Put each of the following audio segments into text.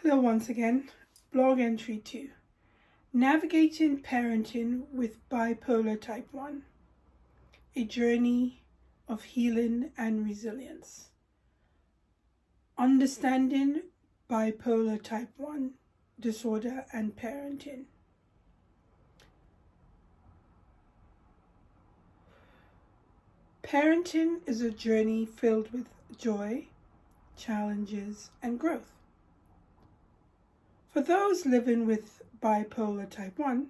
Hello once again. Blog entry 2. Navigating Parenting with Bipolar Type 1. A Journey of Healing and Resilience. Understanding Bipolar Type 1 Disorder and Parenting. Parenting is a journey filled with joy, challenges, and growth. For those living with bipolar type 1,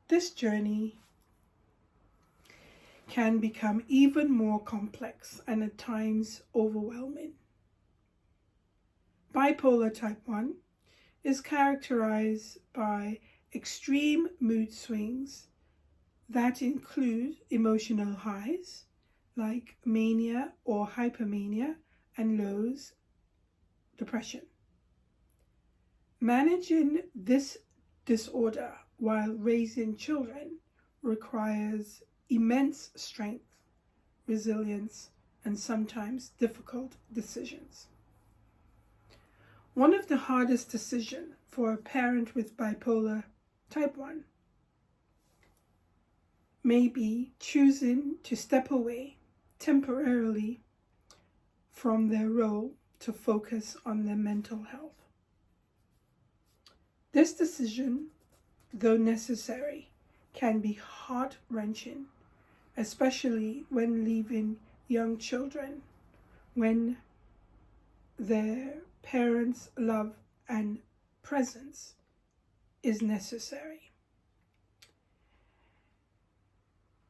this journey can become even more complex and at times overwhelming. Bipolar type 1 is characterized by extreme mood swings that include emotional highs like mania or hypermania and lows, depression. Managing this disorder while raising children requires immense strength, resilience, and sometimes difficult decisions. One of the hardest decisions for a parent with bipolar type 1 may be choosing to step away temporarily from their role to focus on their mental health. This decision, though necessary, can be heart-wrenching, especially when leaving young children, when their parents' love and presence is necessary.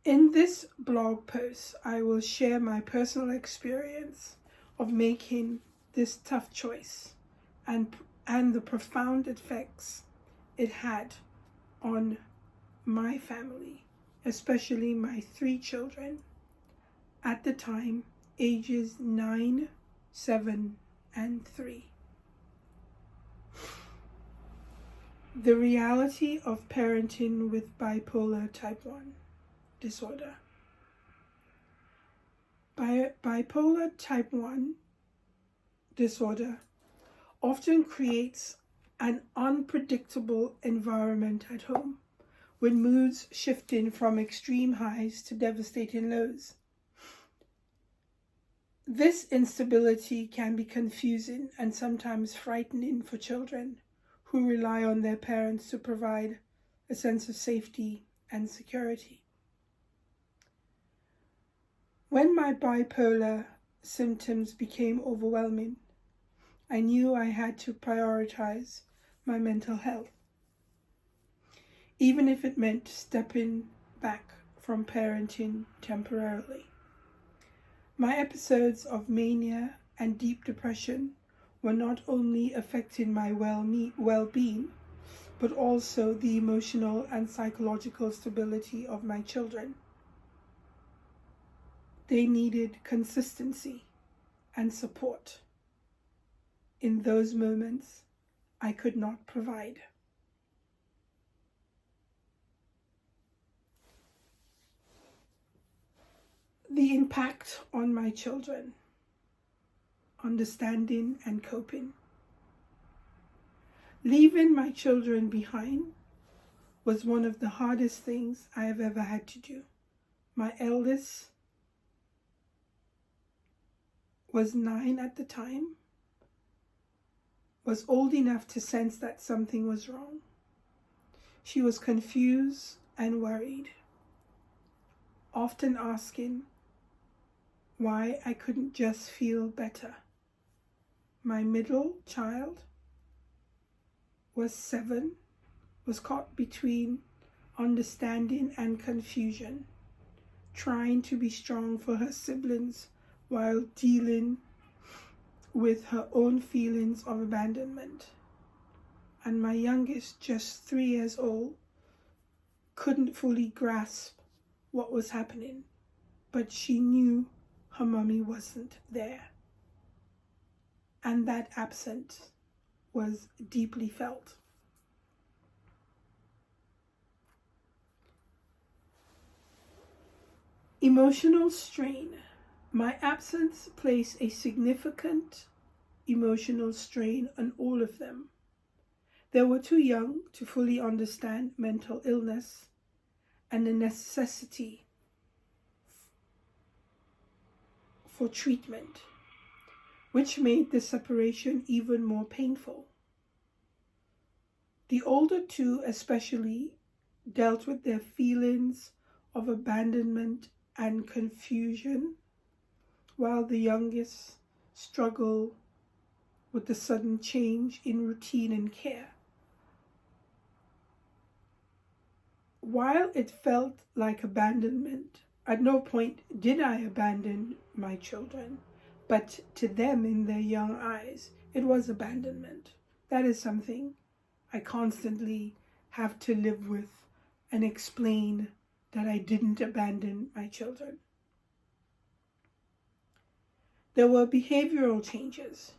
In this blog post, I will share my personal experience of making this tough choice and the profound effects it had on my family, especially my 3 children, at the time, ages 9, 7, and 3. The reality of parenting with bipolar type 1 disorder. Bipolar type 1 disorder often creates an unpredictable environment at home, with moods shifting from extreme highs to devastating lows. This instability can be confusing and sometimes frightening for children who rely on their parents to provide a sense of safety and security. When my bipolar symptoms became overwhelming, I knew I had to prioritize my mental health, even if it meant stepping back from parenting temporarily. My episodes of mania and deep depression were not only affecting my well-being, but also the emotional and psychological stability of my children. They needed consistency and support. In those moments, I could not provide. The impact on my children, understanding and coping. Leaving my children behind was one of the hardest things I have ever had to do. My eldest was 9 at the time, was old enough to sense that something was wrong. She was confused and worried, often asking why I couldn't just feel better. My middle child was 7, was caught between understanding and confusion, trying to be strong for her siblings while dealing with her own feelings of abandonment. And my youngest, just 3 years old, couldn't fully grasp what was happening, but she knew her mommy wasn't there. And that absence was deeply felt. Emotional strain. My absence placed a significant emotional strain on all of them. They were too young to fully understand mental illness and the necessity for treatment, which made the separation even more painful. The older two especially dealt with their feelings of abandonment and confusion, while the youngest struggled with the sudden change in routine and care. While it felt like abandonment, at no point did I abandon my children, but to them in their young eyes, it was abandonment. That is something I constantly have to live with and explain that I didn't abandon my children. There were behavioral changes.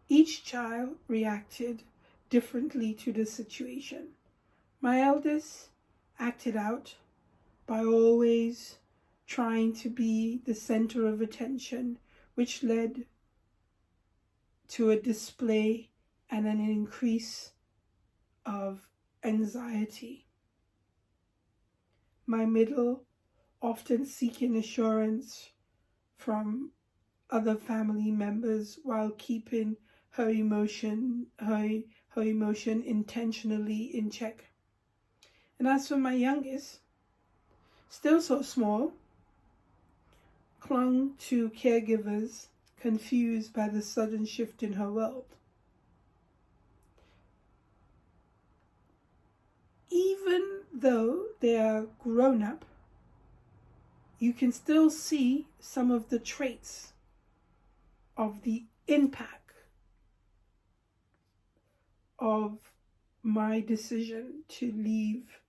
Each child reacted differently to the situation. My eldest acted out by always trying to be the center of attention, which led to a display and an increase of anxiety. My middle, often seeking assurance from other family members while keeping her emotion intentionally in check. And as for my youngest, still so small, clung to caregivers, confused by the sudden shift in her world. Even though they are grown up, you can still see some of the traits of the impact of my decision to leave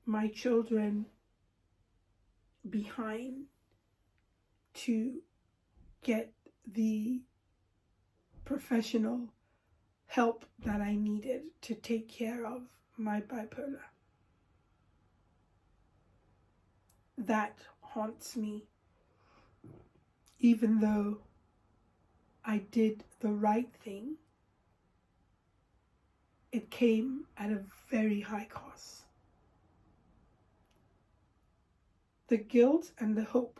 my children behind to get the professional help that I needed to take care of my bipolar. That haunts me, even though I did the right thing. It came at a very high cost. The guilt and the hope,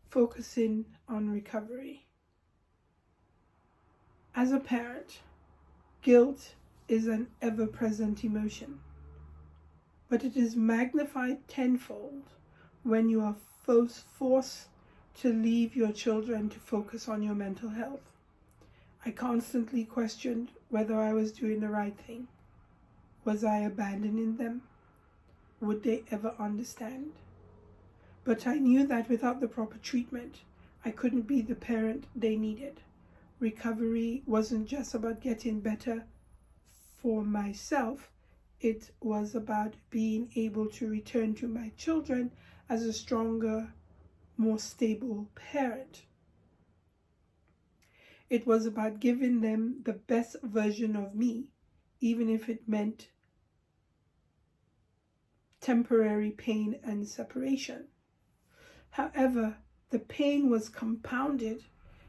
focusing on recovery. As a parent, guilt is an ever-present emotion, but it is magnified tenfold when you are forced to leave your children to focus on your mental health. I constantly questioned whether I was doing the right thing. Was I abandoning them? Would they ever understand? But I knew that without the proper treatment, I couldn't be the parent they needed. Recovery wasn't just about getting better for myself. It was about being able to return to my children as a stronger, more stable parent. It was about giving them the best version of me, even if it meant temporary pain and separation. However, the pain was compounded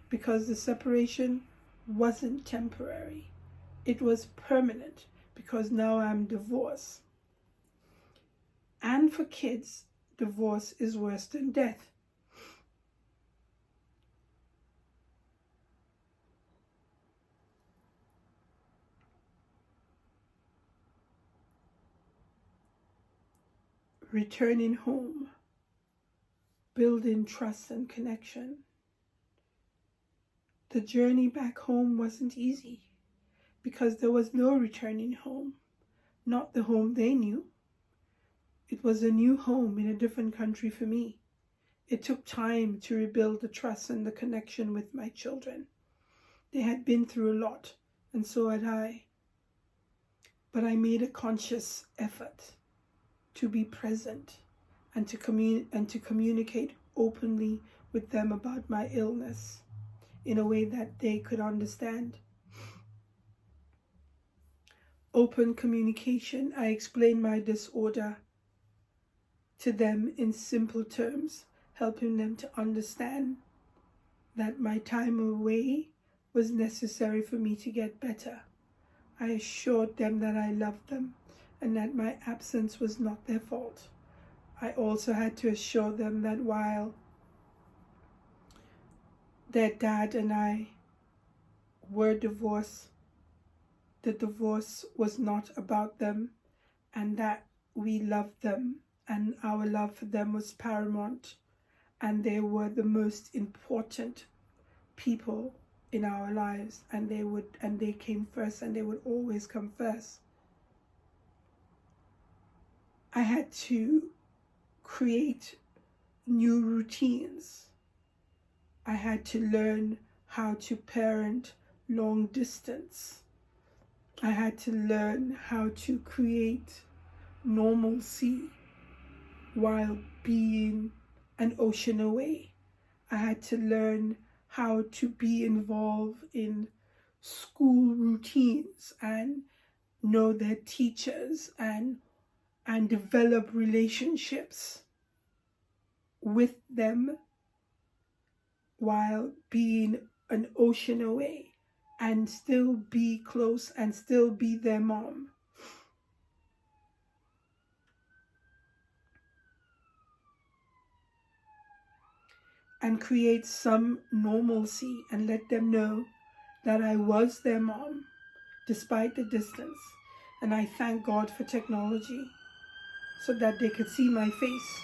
because the separation wasn't temporary. It was permanent because now I'm divorced. And for kids, divorce is worse than death. Returning home, building trust and connection. The journey back home wasn't easy because there was no returning home, not the home they knew. It was a new home in a different country for me. It took time to rebuild the trust and the connection with my children. They had been through a lot, and so had I. But I made a conscious effort to be present and to communicate openly with them about my illness in a way that they could understand. Open communication. I explained my disorder to them in simple terms, helping them to understand that my time away was necessary for me to get better. I assured them that I loved them and that my absence was not their fault. I also had to assure them that while their dad and I were divorced, the divorce was not about them, and that we loved them and our love for them was paramount, and they were the most important people in our lives, and they came first, and they would always come first. I had to create new routines. I had to learn how to parent long distance. I had to learn how to create normalcy while being an ocean away. I had to learn how to be involved in school routines and know their teachers and develop relationships with them while being an ocean away, and still be close and still be their mom. And create some normalcy and let them know that I was their mom despite the distance. And I thank God for technology so that they could see my face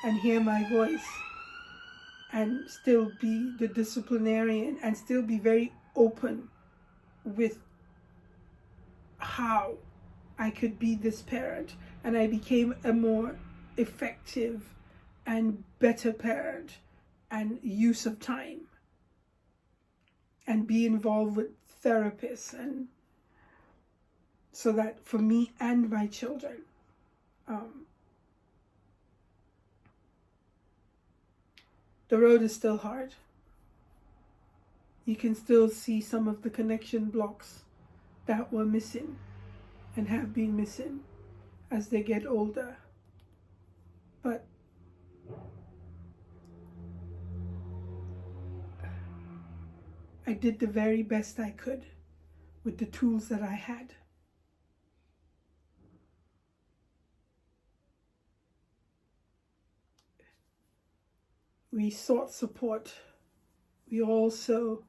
and hear my voice and still be the disciplinarian and still be very open with how I could be this parent. And I became a more effective and better parent and use of time and be involved with therapists, and so that for me and my children, the road is still hard. You can still see some of the connection blocks that were missing and have been missing as they get older. But I did the very best I could with the tools that I had. We sought support. We also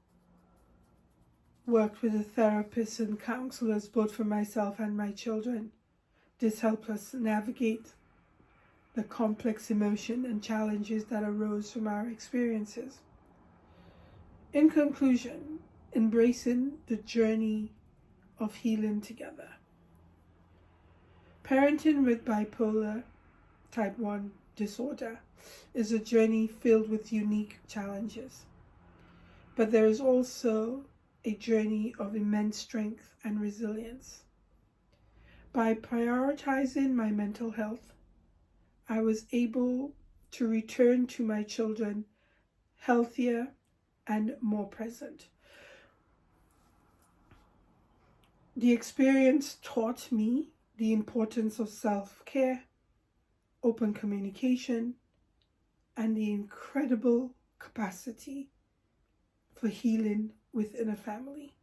worked with a therapist and counselors, both for myself and my children. This helped us navigate the complex emotion and challenges that arose from our experiences. In conclusion, embracing the journey of healing together. Parenting with bipolar type 1 disorder is a journey filled with unique challenges, but there is also a journey of immense strength and resilience. By prioritizing my mental health, I was able to return to my children healthier and more present. The experience taught me the importance of self-care, open communication, and the incredible capacity for healing within a family.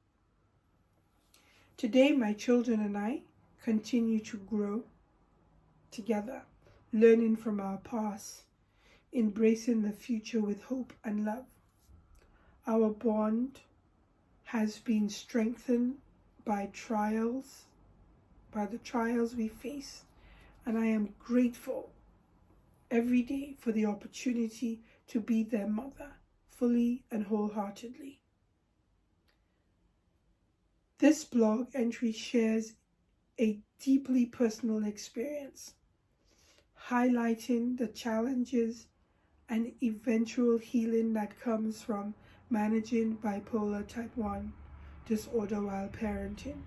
Today, my children and I continue to grow together, learning from our past, embracing the future with hope and love. Our bond has been strengthened by the trials we face, and I am grateful every day for the opportunity to be their mother fully and wholeheartedly. This blog entry shares a deeply personal experience, highlighting the challenges and eventual healing that comes from managing bipolar type 1 disorder while parenting.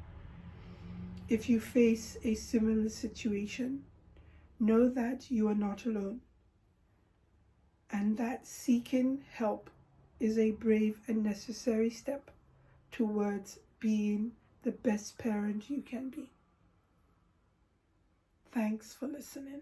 If you face a similar situation, know that you are not alone, and that seeking help is a brave and necessary step towards being the best parent you can be. Thanks for listening.